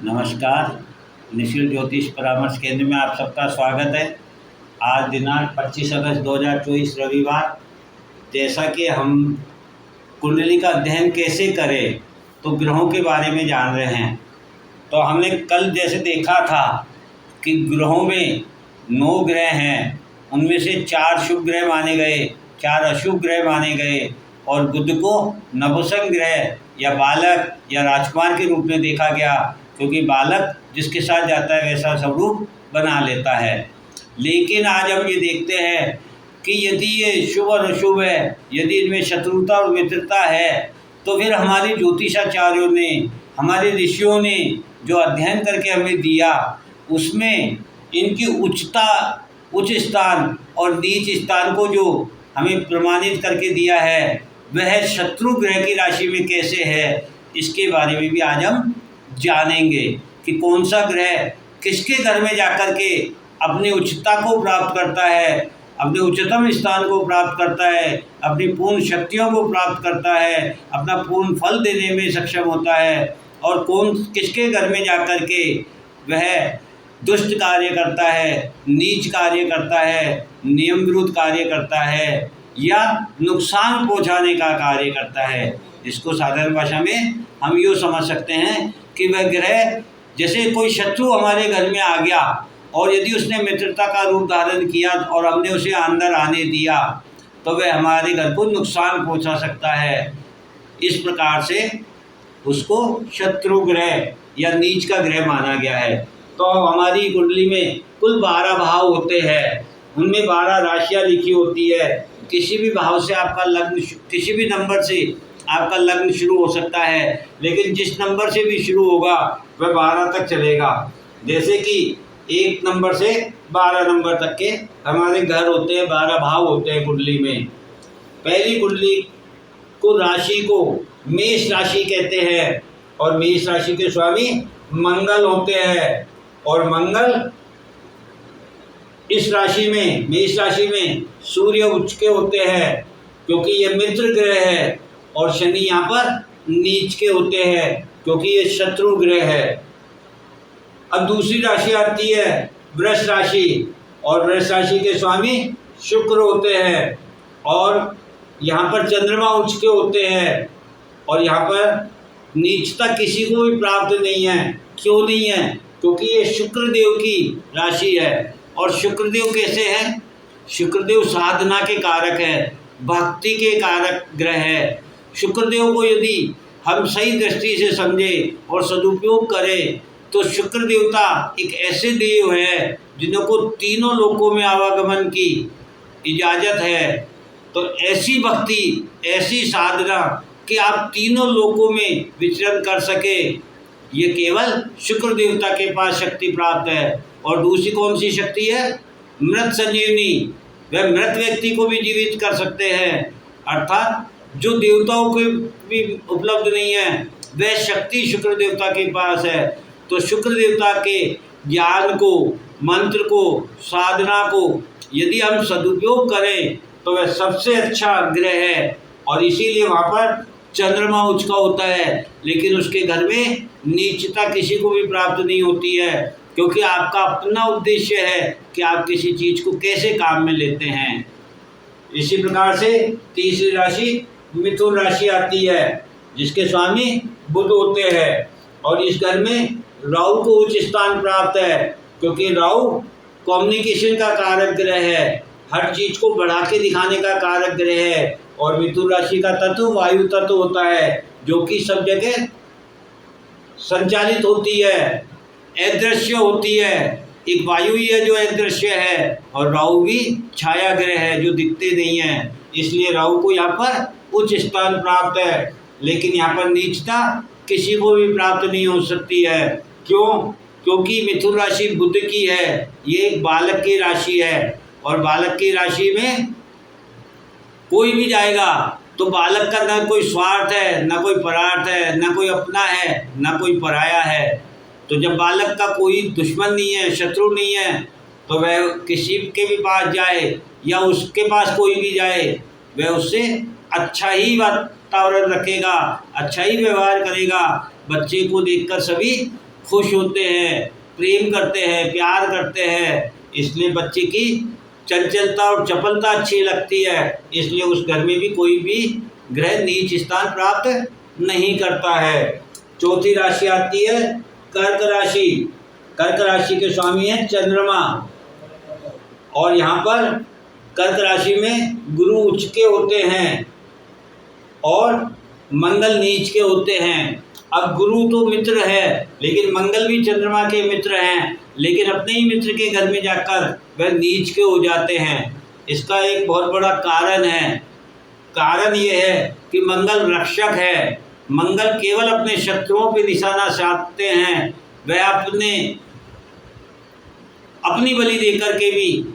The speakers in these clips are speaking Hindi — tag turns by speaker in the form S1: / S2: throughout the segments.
S1: नमस्कार। निशुल्क ज्योतिष परामर्श केंद्र में आप सबका स्वागत है। आज दिनांक 25 अगस्त 2024 रविवार। जैसा कि हम कुंडली का अध्ययन कैसे करें तो ग्रहों के बारे में जान रहे हैं। तो हमने कल जैसे देखा था कि ग्रहों में 9 ग्रह हैं, उनमें से 4 शुभ ग्रह माने गए, 4 अशुभ ग्रह माने गए और बुध को नपुंसक ग्रह या बालक या राजकुमार के रूप में देखा गया, क्योंकि बालक जिसके साथ जाता है वैसा स्वरूप बना लेता है। लेकिन आज हम ये देखते हैं कि यदि ये शुभ और अशुभ है, यदि इनमें शत्रुता और मित्रता है, तो फिर हमारे ज्योतिषाचार्यों ने, हमारे ऋषियों ने जो अध्ययन करके हमें दिया, उसमें इनकी उच्च स्थान और नीच स्थान को जो हमें प्रमाणित करके दिया है, वह शत्रु ग्रह की राशि में कैसे है, इसके बारे में भी आज हम जानेंगे कि कौन सा ग्रह किसके घर में जाकर के अपनी उच्चता को प्राप्त करता है, अपने उच्चतम स्थान को प्राप्त करता है, अपनी पूर्ण शक्तियों को प्राप्त करता है, अपना पूर्ण फल देने में सक्षम होता है, और कौन किसके घर में जाकर के वह दुष्ट कार्य करता है, नीच कार्य करता है, नियम विरुद्ध कार्य करता है या नुकसान पहुंचाने का कार्य करता है। इसको साधारण भाषा में हम यूँ समझ सकते हैं कि वह ग्रह, जैसे कोई शत्रु हमारे घर में आ गया और यदि उसने मित्रता का रूप धारण किया और हमने उसे अंदर आने दिया, तो वह हमारे घर को नुकसान पहुंचा सकता है। इस प्रकार से उसको शत्रु ग्रह या नीच का ग्रह माना गया है। तो हमारी कुंडली में कुल 12 भाव होते हैं, उनमें 12 राशियाँ लिखी होती है। किसी भी भाव से आपका लग्न, किसी भी नंबर से आपका लग्न शुरू हो सकता है, लेकिन जिस नंबर से भी शुरू होगा वह 12 तक चलेगा। जैसे कि 1 नंबर से 12 नंबर तक के हमारे घर होते हैं, 12 भाव होते हैं कुंडली में। पहली कुंडली को राशि को मेष राशि कहते हैं, और मेष राशि के स्वामी मंगल होते हैं। और मंगल इस राशि में, मेष राशि में सूर्य उच्च के होते हैं, क्योंकि ये मित्र ग्रह है, और शनि यहाँ पर नीच के होते हैं, क्योंकि ये शत्रु ग्रह है। अब दूसरी राशि आती है वृष राशि, और वृष राशि के स्वामी शुक्र होते हैं, और यहाँ पर चंद्रमा उच्च के होते हैं, और यहाँ पर नीचता किसी को भी प्राप्त नहीं है। क्यों नहीं है? क्योंकि ये शुक्रदेव की राशि है। और शुक्रदेव कैसे हैं? शुक्रदेव साधना के कारक है, भक्ति के कारक ग्रह है। शुक्रदेव को यदि हम सही दृष्टि से समझें और सदुपयोग करें, तो शुक्र देवता एक ऐसे देव है जिनको तीनों लोकों में आवागमन की इजाज़त है। तो ऐसी भक्ति, ऐसी साधना कि आप तीनों लोकों में विचरण कर सके, ये केवल शुक्र देवता के पास शक्ति प्राप्त है। और दूसरी कौन सी शक्ति है? मृत संजीवनी। वह मृत व्यक्ति को भी जीवित कर सकते हैं, अर्थात जो देवताओं को भी उपलब्ध नहीं है, वह शक्ति शुक्र देवता के पास है। तो शुक्र देवता के ज्ञान को, मंत्र को, साधना को यदि हम सदुपयोग करें तो वह सबसे अच्छा ग्रह है। और इसीलिए वहाँ पर चंद्रमा उच्च का होता है, लेकिन उसके घर में नीचता किसी को भी प्राप्त नहीं होती है, क्योंकि आपका अपना उद्देश्य है कि आप किसी चीज़ को कैसे काम में लेते हैं। इसी प्रकार से तीसरी राशि मिथुन राशि आती है, जिसके स्वामी बुध होते हैं, और इस घर में राहु को उच्च स्थान प्राप्त है, क्योंकि राहु कम्युनिकेशन का कारक ग्रह है, हर चीज़ को बढ़ा के दिखाने का कारक ग्रह है। और मिथुन राशि का तत्व वायु तत्व होता है, जो कि सब जगह संचालित होती है, अदृश्य होती है। एक वायु ही है जो अदृश्य है, और राहु भी छाया ग्रह है जो दिखते नहीं है। इसलिए राहु को यहाँ पर उच्च स्थान प्राप्त है, लेकिन यहाँ पर नीचता किसी को भी प्राप्त नहीं हो सकती है। क्यों? क्योंकि मिथुन राशि बुध की है, ये एक बालक की राशि है, और बालक की राशि में कोई भी जाएगा तो बालक का ना कोई स्वार्थ है, ना कोई परार्थ है, ना कोई अपना है, ना कोई पराया है। तो जब बालक का कोई दुश्मन नहीं है, शत्रु नहीं है, तो वह किसी के भी पास जाए या उसके पास कोई भी जाए, वह उससे अच्छा ही वातावरण रखेगा, अच्छा ही व्यवहार करेगा। बच्चे को देखकर सभी खुश होते हैं, प्रेम करते हैं, प्यार करते हैं। इसलिए बच्चे की चंचलता और चपलता अच्छी लगती है, इसलिए उस घर में भी कोई भी ग्रह नीच स्थान प्राप्त नहीं करता है। चौथी राशि आती है कर्क राशि। कर्क राशि के स्वामी हैं चंद्रमा, और यहाँ पर कर्क राशि में गुरु उच्च के होते हैं और मंगल नीच के होते हैं। अब गुरु तो मित्र है, लेकिन मंगल भी चंद्रमा के मित्र हैं, लेकिन अपने ही मित्र के घर में जाकर वह नीच के हो जाते हैं। इसका एक बहुत बड़ा कारण है। कारण ये है कि मंगल रक्षक है। मंगल केवल अपने शत्रुओं पे निशाना साधते हैं। वह अपनी बलि देकर के भी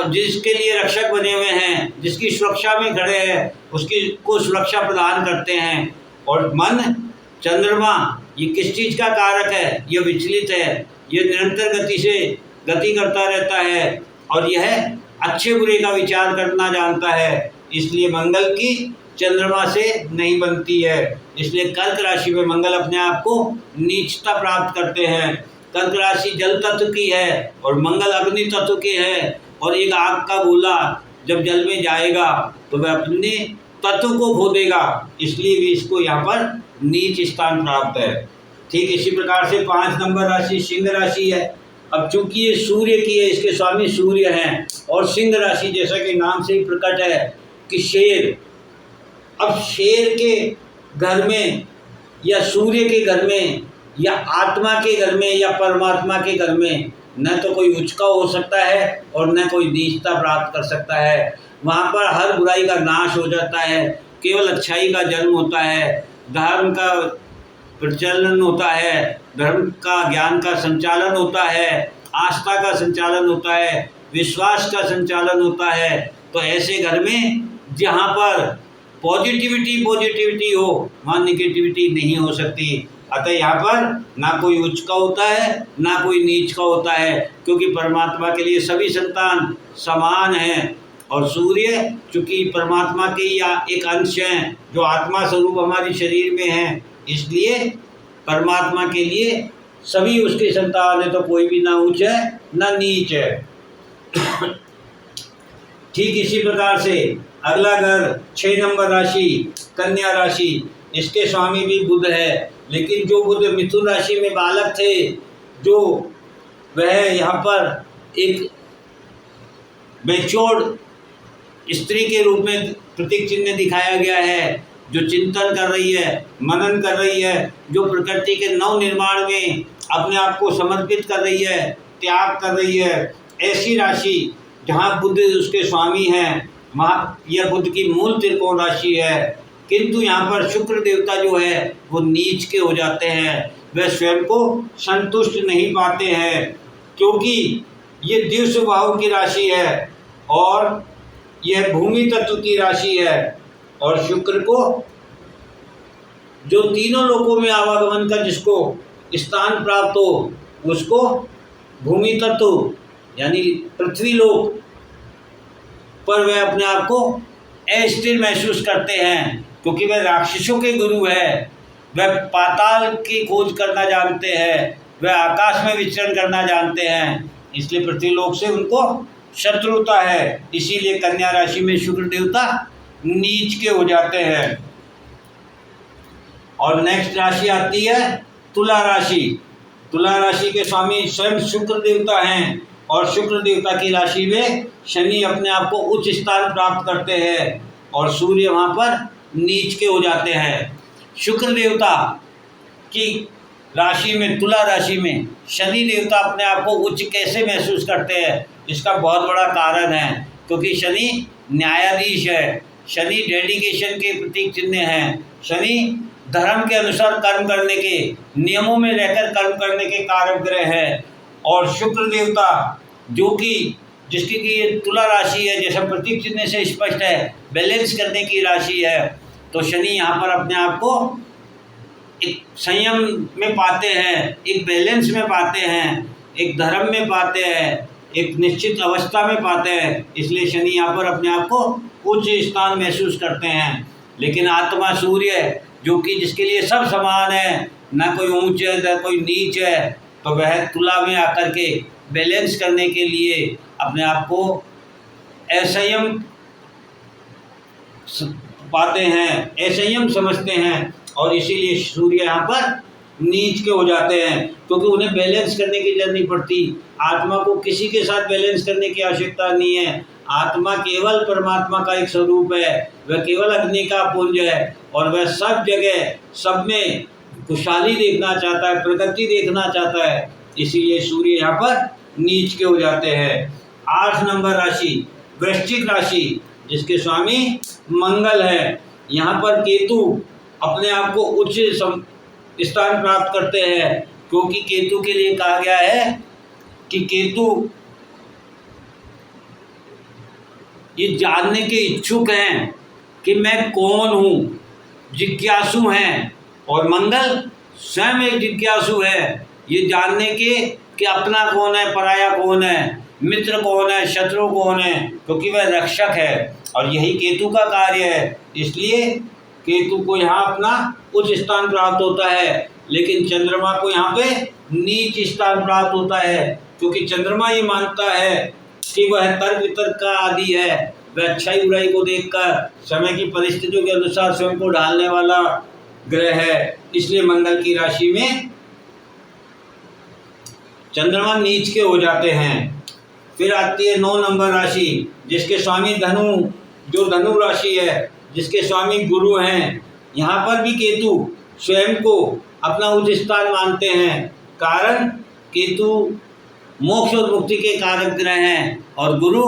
S1: जिसके लिए रक्षक बने हुए हैं, जिसकी सुरक्षा में खड़े हैं, उसकी को सुरक्षा प्रदान करते हैं। और मन चंद्रमा ये किस चीज़ का कारक है? यह विचलित है, यह निरंतर गति से गति करता रहता है और यह अच्छे बुरे का विचार करना जानता है। इसलिए मंगल की चंद्रमा से नहीं बनती है। इसलिए कर्क राशि में मंगल अपने आप को नीचता प्राप्त करते हैं। कर्क राशि जल तत्व की है और मंगल अग्नि तत्व के है, और एक आग का गोला जब जल में जाएगा तो वह अपने तत्व को खो देगा, इसलिए भी इसको यहाँ पर नीच स्थान प्राप्त है। ठीक इसी प्रकार से 5 नंबर राशि सिंह राशि है। अब चूंकि ये सूर्य की है, इसके स्वामी सूर्य हैं, और सिंह राशि जैसा कि नाम से ही प्रकट है कि शेर। अब शेर के घर में या सूर्य के घर में या आत्मा के घर में या परमात्मा के घर में न तो कोई उचका हो सकता है और न कोई नीचता प्राप्त कर सकता है। वहाँ पर हर बुराई का नाश हो जाता है, केवल अच्छाई का जन्म होता है, धर्म का प्रचलन होता है, धर्म का ज्ञान का संचालन होता है, आस्था का संचालन होता है, विश्वास का संचालन होता है। तो ऐसे घर में जहाँ पर पॉजिटिविटी हो, वहाँ निगेटिविटी नहीं हो सकती। अतः यहाँ पर ना कोई उच्च का होता है ना कोई नीच का होता है, क्योंकि परमात्मा के लिए सभी संतान समान हैं। और सूर्य चूँकि परमात्मा के या एक अंश हैं, जो आत्मा स्वरूप हमारे शरीर में हैं, इसलिए परमात्मा के लिए सभी उसके संतान है, तो कोई भी ना ऊंच है ना नीच है। ठीक इसी प्रकार से अगला घर 6 नंबर राशि कन्या राशि। इसके स्वामी भी बुध है, लेकिन जो बुध मिथुन राशि में बालक थे, जो वह यहाँ पर एक मैच्योर्ड स्त्री के रूप में प्रतीक चिन्ह दिखाया गया है, जो चिंतन कर रही है, मनन कर रही है, जो प्रकृति के नव निर्माण में अपने आप को समर्पित कर रही है, त्याग कर रही है। ऐसी राशि जहाँ बुध उसके स्वामी हैं, वहाँ यह बुध की मूल त्रिकोण राशि है। किंतु यहाँ पर शुक्र देवता जो है वो नीच के हो जाते हैं। वह स्वयं को संतुष्ट नहीं पाते हैं, क्योंकि ये दिव्य स्वभाव की राशि है और यह भूमि तत्व की राशि है। और शुक्र को जो तीनों लोकों में आवागमन का जिसको स्थान प्राप्त हो, उसको भूमि तत्व यानी पृथ्वी लोक पर वह अपने आप को अस्थिर महसूस करते हैं, क्योंकि वह राक्षसों के गुरु है। वह पाताल की खोज करना जानते हैं, वह आकाश में विचरण करना जानते हैं, इसलिए पृथ्वीलोक से उनको शत्रुता है। इसीलिए कन्या राशि में शुक्र देवता नीच के हो जाते हैं। और नेक्स्ट राशि आती है तुला राशि। तुला राशि के स्वामी स्वयं शुक्र देवता हैं, और शुक्र देवता की राशि में शनि अपने आप को उच्च स्थान प्राप्त करते हैं और सूर्य वहाँ पर नीच के हो जाते हैं। शुक्र देवता की राशि में, तुला राशि में शनि देवता अपने आप को उच्च कैसे महसूस करते हैं, इसका बहुत बड़ा कारण है, क्योंकि शनि न्यायाधीश है, शनि डेडिकेशन के प्रतीक चिन्ह हैं, शनि धर्म के अनुसार कर्म करने के, नियमों में रहकर कर्म करने के कारक ग्रह है। और शुक्र देवता जो कि जिसकी कि ये तुला राशि है, जैसा प्रतीक चिन्ह से स्पष्ट है, बैलेंस करने की राशि है। तो शनि यहाँ पर अपने आप को एक संयम में पाते हैं, एक बैलेंस में पाते हैं, एक धर्म में पाते हैं, एक निश्चित अवस्था में पाते हैं, इसलिए शनि यहाँ पर अपने आप को उच्च स्थान महसूस करते हैं। लेकिन आत्मा सूर्य जो कि जिसके लिए सब समान है, ना कोई ऊंच है ना कोई नीच है, तो वह तुला में आकर के बैलेंस करने के लिए अपने आप को असंयम पाते हैं, असंयम समझते हैं, और इसीलिए सूर्य यहाँ पर नीच के हो जाते हैं, क्योंकि उन्हें बैलेंस करने की जरूरत नहीं पड़ती। आत्मा को किसी के साथ बैलेंस करने की आवश्यकता नहीं है। आत्मा केवल परमात्मा का एक स्वरूप है, वह केवल अग्नि का पुंज है, और वह सब जगह सब में खुशहाली देखना चाहता है, प्रगति देखना चाहता है। इसीलिए सूर्य यहाँ पर नीच के हो जाते हैं। 8 नंबर राशि वृश्चिक राशि, जिसके स्वामी मंगल है। यहाँ पर केतु अपने आप को उच्च स्थान प्राप्त करते हैं, क्योंकि केतु के लिए कहा गया है कि केतु ये जानने के इच्छुक हैं कि मैं कौन हूँ, जिज्ञासु हैं, और मंगल स्वयं एक जिज्ञासु है, ये जानने के कि अपना कौन है, पराया कौन है, मित्र कौन है, शत्रु कौन है, क्योंकि वह रक्षक है, और यही केतु का कार्य है। इसलिए केतु को यहाँ अपना उच्च स्थान प्राप्त होता है, लेकिन चंद्रमा को यहाँ पे नीच स्थान प्राप्त होता है, क्योंकि चंद्रमा ये मानता है कि वह तर्क वितर्क का आदि है, वह अच्छाई बुराई को देखकर समय की परिस्थितियों के अनुसार स्वयं को ढालने वाला ग्रह है। इसलिए मंगल की राशि में चंद्रमा नीच के हो जाते हैं। फिर आती है 9 नंबर राशि, जिसके स्वामी धनु, जो धनु राशि है, जिसके स्वामी गुरु हैं। यहाँ पर भी केतु स्वयं को अपना उच्च स्थान मानते हैं, कारण केतु मोक्ष और मुक्ति के कारक ग्रह हैं, और गुरु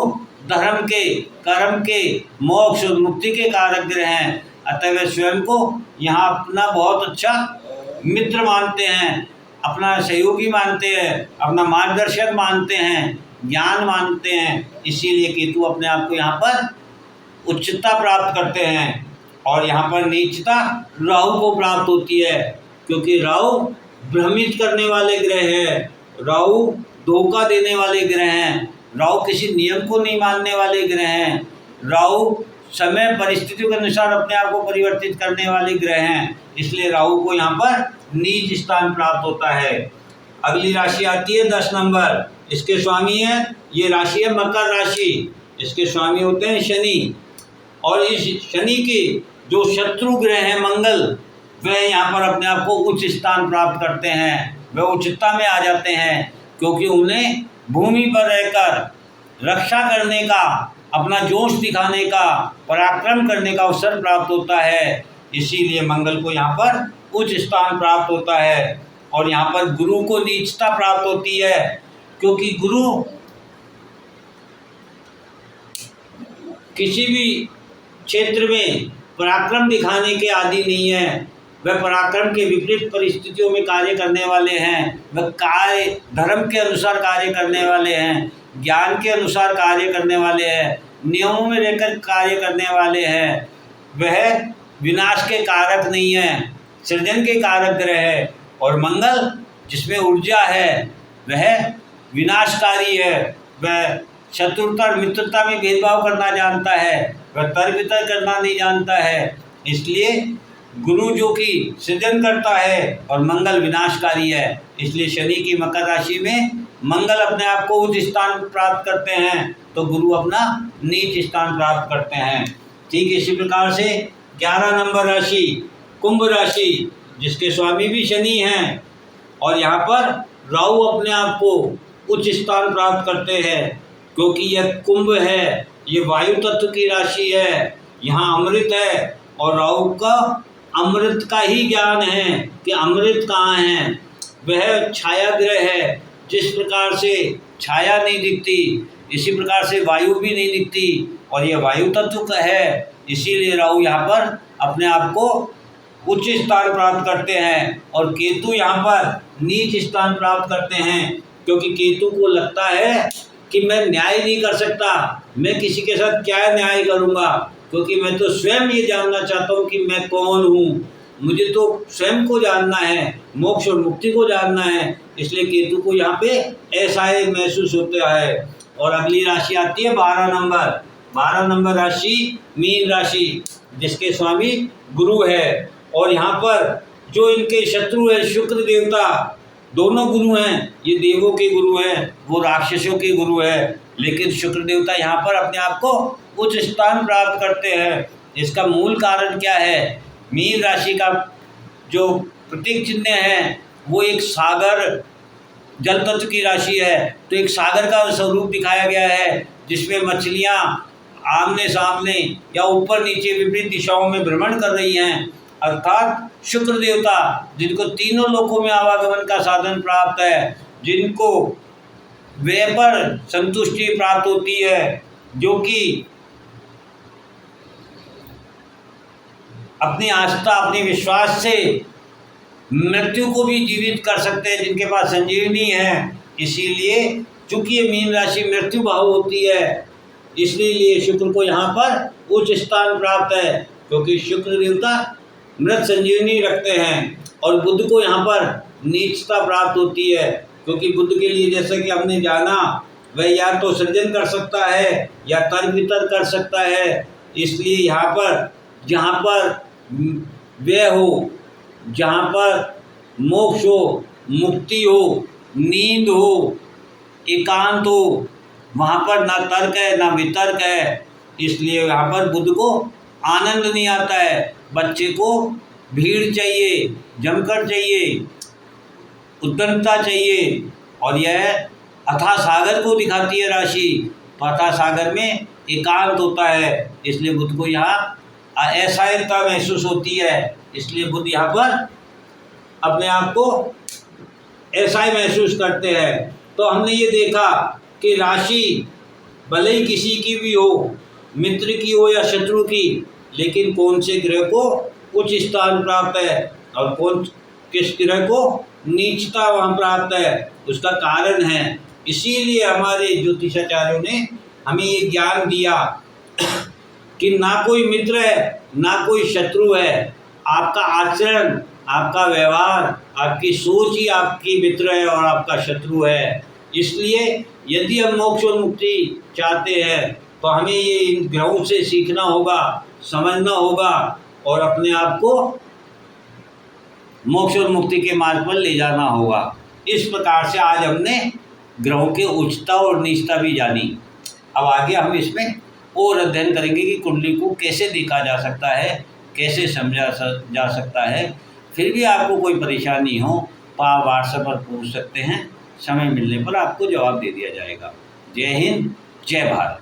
S1: धर्म के, कर्म के, मोक्ष और मुक्ति के कारक ग्रह हैं। अतः वे स्वयं को यहाँ अपना बहुत अच्छा मित्र मानते हैं, अपना सहयोगी मानते हैं, अपना मार्गदर्शक मानते हैं, ज्ञान मानते हैं। इसीलिए केतु अपने आप को यहाँ पर उच्चता प्राप्त करते हैं, और यहाँ पर नीचता राहु को प्राप्त होती है, क्योंकि राहु भ्रमित करने वाले ग्रह है, राहु धोखा देने वाले ग्रह हैं, राहु किसी नियम को नहीं मानने वाले ग्रह हैं, राहु समय परिस्थितियों के अनुसार अपने आप को परिवर्तित करने वाले ग्रह हैं। इसलिए राहु को यहाँ पर नीच स्थान प्राप्त होता है। अगली राशि आती है 10 नंबर, इसके स्वामी है, ये राशि है मकर राशि, इसके स्वामी होते हैं शनि, और इस शनि के जो शत्रु ग्रह हैं मंगल, वह यहाँ पर अपने आप को उच्च स्थान प्राप्त करते हैं, वह उच्चता में आ जाते हैं, क्योंकि उन्हें भूमि पर रहकर रक्षा करने का, अपना जोश दिखाने का, पराक्रम करने का अवसर प्राप्त होता है। इसीलिए मंगल को यहाँ पर उच्च स्थान प्राप्त होता है, और यहाँ पर गुरु को नीचता प्राप्त होती है, क्योंकि गुरु किसी भी क्षेत्र में पराक्रम दिखाने के आदी नहीं है, वह पराक्रम के विपरीत परिस्थितियों में कार्य करने वाले हैं, वह कार्य धर्म के अनुसार कार्य करने वाले हैं, ज्ञान के अनुसार कार्य करने वाले हैं, नियमों में रहकर कार्य करने वाले हैं। वह विनाश के कारक नहीं है, सृजन के कारक ग्रह है, और मंगल जिसमें ऊर्जा है वह विनाशकारी है, वह शत्रुता और मित्रता में भेदभाव करना जानता है, वह तर्क वितर्क करना नहीं जानता है। इसलिए गुरु जो कि सृजन करता है और मंगल विनाशकारी है, इसलिए शनि की मकर राशि में मंगल अपने आप को उच्च स्थान प्राप्त करते हैं, तो गुरु अपना नीच स्थान प्राप्त करते हैं। ठीक इसी प्रकार से 11 नंबर राशि कुंभ राशि, जिसके स्वामी भी शनि हैं, और यहाँ पर राहु अपने आप को उच्च स्थान प्राप्त करते हैं, क्योंकि यह कुंभ है, ये वायु तत्व की राशि है, यहाँ अमृत है, और राहु का अमृत का ही ज्ञान है कि अमृत कहाँ है। वह छाया ग्रह है, जिस प्रकार से छाया नहीं दिखती इसी प्रकार से वायु भी नहीं दिखती, और यह वायु तत्व का है। इसीलिए राहु यहाँ पर अपने आप को उच्च स्थान प्राप्त करते हैं, और केतु यहाँ पर नीच स्थान प्राप्त करते हैं, क्योंकि केतु को लगता है कि मैं न्याय नहीं कर सकता, मैं किसी के साथ क्या न्याय करूँगा, क्योंकि मैं तो स्वयं ये जानना चाहता हूँ कि मैं कौन हूँ, मुझे तो स्वयं को जानना है, मोक्ष और मुक्ति को जानना है। इसलिए केतु को यहाँ पे ऐसा ही महसूस होता है। और अगली राशि आती है 12 नंबर राशि मीन राशि, जिसके स्वामी गुरु है, और यहाँ पर जो इनके शत्रु है शुक्र देवता, दोनों गुरु हैं, ये देवों के गुरु हैं, वो राक्षसों के गुरु हैं, लेकिन शुक्र देवता यहाँ पर अपने आप को उच्च स्थान प्राप्त करते हैं। इसका मूल कारण क्या है? मीन राशि का जो प्रतीक चिन्ह है वो एक सागर, जल तत्व की राशि है, तो एक सागर का स्वरूप दिखाया गया है जिसमें मछलियाँ आमने सामने या ऊपर नीचे विपरीत दिशाओं में भ्रमण कर रही हैं। अर्थात शुक्र देवता जिनको तीनों लोकों में आवागमन का साधन प्राप्त है, जिनको वे पर संतुष्टि प्राप्त होती है, जो कि अपनी आस्था अपनी विश्वास से मृत्यु को भी जीवित कर सकते हैं, जिनके पास संजीवनी है। इसीलिए चूंकि ये मीन राशि मृत्यु भाव होती है, इसलिए शुक्र को यहाँ पर उच्च स्थान प्राप्त है, क्योंकि शुक्र देवता मृत संजीवनी रखते हैं। और बुध को यहाँ पर नीचता प्राप्त होती है, क्योंकि बुध के लिए जैसे कि हमने जाना वह या तो सृजन कर सकता है या तर्क वितर्क कर सकता है। इसलिए यहाँ पर जहाँ पर व्यय हो, जहाँ पर मोक्ष हो, मुक्ति हो, नींद हो, एकांत हो, वहाँ पर ना तर्क है ना वितर्क है। इसलिए यहाँ पर बुध को आनंद नहीं आता है। बच्चे को भीड़ चाहिए, जमकर चाहिए, उद्दंडता चाहिए, और यह अथाह सागर को दिखाती है राशि। तो अथाह सागर में एकांत होता है, इसलिए बुध को यहाँ असहायता महसूस होती है। इसलिए बुध यहाँ पर अपने आप को ऐसा ही महसूस करते हैं। तो हमने ये देखा कि राशि भले ही किसी की भी हो, मित्र की हो या शत्रु की, लेकिन कौन से ग्रह को उच्च स्थान प्राप्त है और कौन किस ग्रह को नीचता वहाँ प्राप्त है, उसका कारण है। इसीलिए हमारे ज्योतिषाचार्यों ने हमें ये ज्ञान दिया कि ना कोई मित्र है ना कोई शत्रु है। आपका आचरण, आपका व्यवहार, आपकी सोच ही आपकी मित्र है और आपका शत्रु है। इसलिए यदि हम मोक्ष और मुक्ति चाहते हैं तो हमें ये इन ग्रहों से सीखना होगा, समझना होगा और अपने आप को मोक्ष और मुक्ति के मार्ग पर ले जाना होगा। इस प्रकार से आज हमने ग्रहों के उच्चता और नीचता भी जानी। अब आगे हम इसमें और अध्ययन करेंगे कि कुंडली को कैसे देखा जा सकता है, कैसे समझा जा सकता है। फिर भी आपको कोई परेशानी हो तो आप व्हाट्सएप पर पूछ सकते हैं, समय मिलने पर आपको जवाब दे दिया जाएगा। जय हिंद, जय भारत।